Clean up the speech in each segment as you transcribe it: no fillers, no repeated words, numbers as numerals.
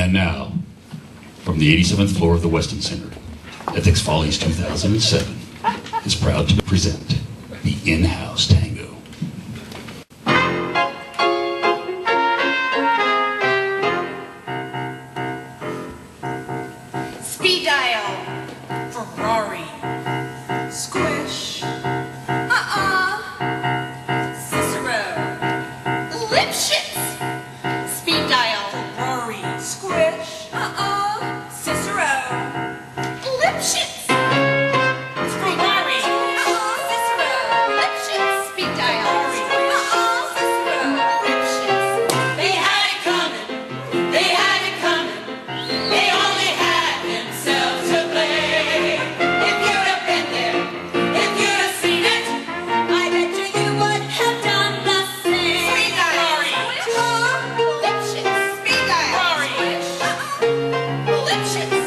And now, from the 87th floor of the Westin Center, Ethics Follies 2007 is proud to present the In-House Tango. Speed dial, Ferrari, squish, Cicero, Lipschitz. Speed dial, Ferrari, squish, Cicero, Lipschitz. Ferrari, Cicero, Lipschitz. Speed dial, Cicero, Lipschitz. They had it coming, they had it coming. They only had themselves to blame. If you'd have been there, if you'd have seen it, I bet you would have done the same. Speed dial, Lipschitz. Speed dial, Lipschitz.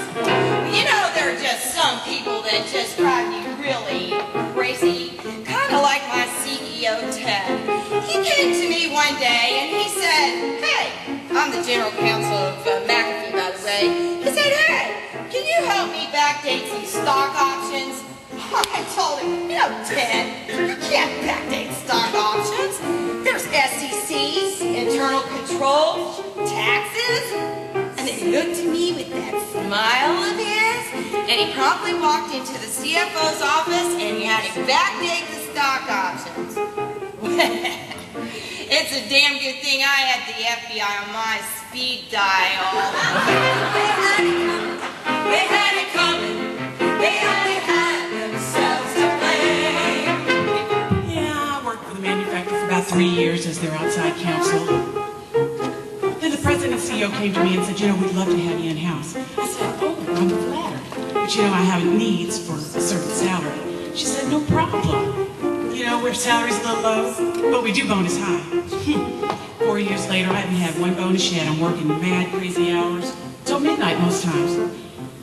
You know, there are just some people that just drive me really crazy. Kind of like my CEO, Ted. He came to me one day and he said, hey, I'm the general counsel of McAfee, by the way. He said, hey, can you help me backdate some stock options? I told him, you know, Ted, you can't backdate stock options. There's SECs, internal controls, taxes. And then he looked at me with that smile of his, and he promptly walked into the CFO's office and he had him backdate the stock options. It's a damn good thing I had the FBI on my speed dial. They had it coming. They only had themselves to blame. Yeah, I worked for the manufacturer for about 3 years as their outside counsel. Then the president and CEO came to me and said, you know, we'd love to have you in-house. I said, oh, I'm flattered. But you know, I have needs for a certain salary. She said, no problem. You know, our salary's a little low, but we do bonus high. 4 years later, I haven't had one bonus yet. I'm working mad, crazy hours, till midnight most times.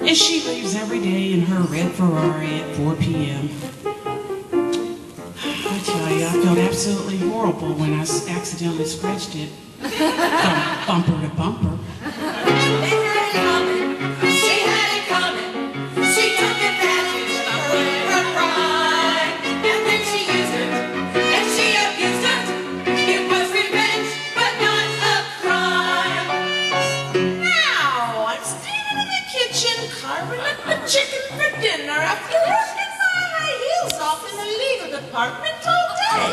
And she leaves every day in her red Ferrari at 4 p.m. I tell you, I felt absolutely horrible when I accidentally scratched it from bumper to bumper. They had it coming. She had it coming. She took advantage of her pride. And then she used it. And she abused it. It was revenge, but not a crime. Now, I'm standing in the kitchen carving up the chicken for dinner after working my high heels off in the legal department all day.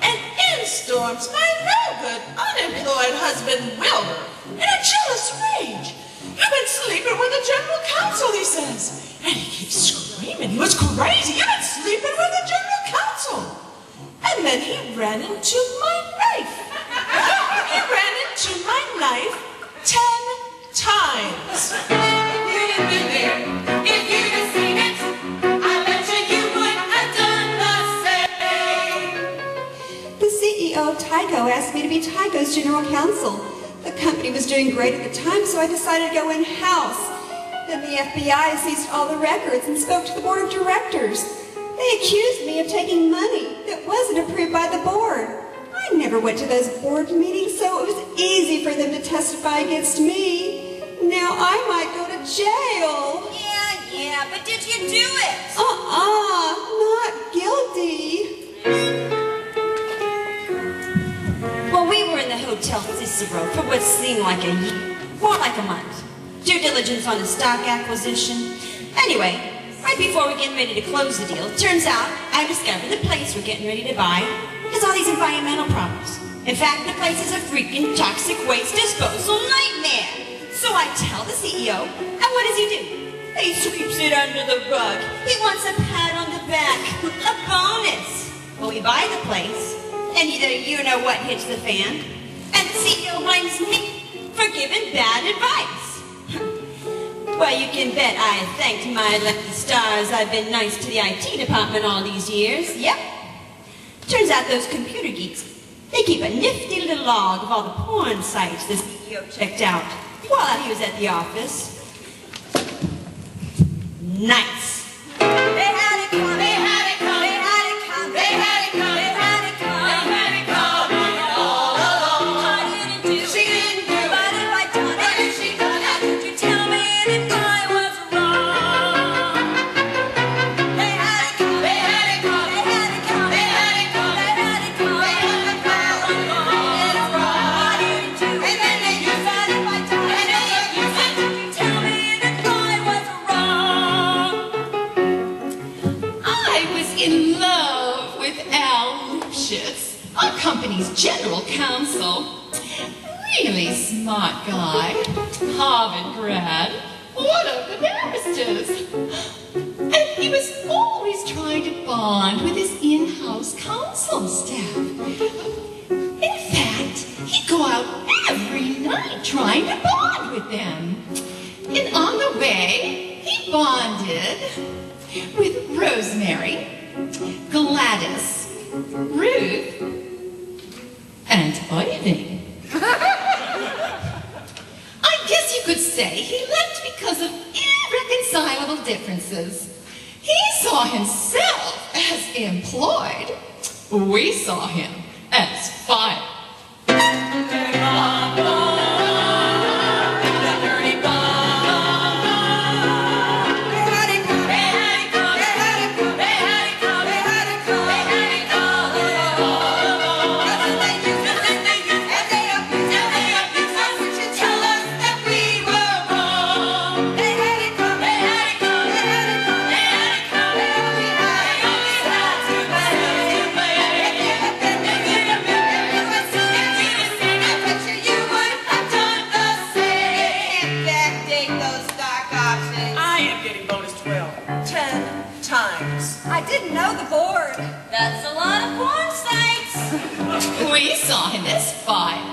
And in storms my no-good, unemployed husband Wilbur in a jealous rage. You've been sleeping with the general counsel, he says. And he keeps screaming. He was crazy. You've been sleeping with the general counsel. And then he ran into my knife. He ran into my knife 10 times. If you'd have been there, if you'd have seen it, I bet you would have done the same. The CEO of Tyco asked me to be Tyco's general counsel. The company was doing great at the time, so I decided to go in-house. Then the FBI seized all the records and spoke to the board of directors. They accused me of taking money that wasn't approved by the board. I never went to those board meetings, so it was easy for them to testify against me. Now I might go to jail. Yeah, but did you do it? Not guilty. Well, we were in the Hotel Cicero for what seemed like a year, more like a month. Due diligence on the stock acquisition. Anyway, right before we're getting ready to close the deal, turns out I discovered the place we're getting ready to buy has all these environmental problems. In fact, the place is a freaking toxic waste disposal nightmare. So I tell the CEO, and what does he do? He sweeps it under the rug. He wants a pat on the back, a bonus. Well, we buy the place, and either you know what hits the fan, and the CEO blames me for giving bad advice. Well, you can bet I thanked my lucky stars I've been nice to the IT department all these years. Yep. Turns out those computer geeks, they keep a nifty little log of all the porn sites the CEO checked out while he was at the office. Nice. They had it coming. They had it coming. They had it coming. They had it coming. They had it coming. They had it coming all along. She didn't do it. But if I done it, she done it. Follies general counsel. Really smart guy. Harvard grad. One of the barristers. And he was always trying to bond with his in-house counsel staff. In fact, he'd go out every night trying to bond with them. And on the way, he bonded with Rosemary, Gladys, Ruth, and Ivy. I guess you could say he left because of irreconcilable differences. He saw himself as employed. We saw him as fired. I didn't know the board. That's a lot of porn sites. We saw him as fired.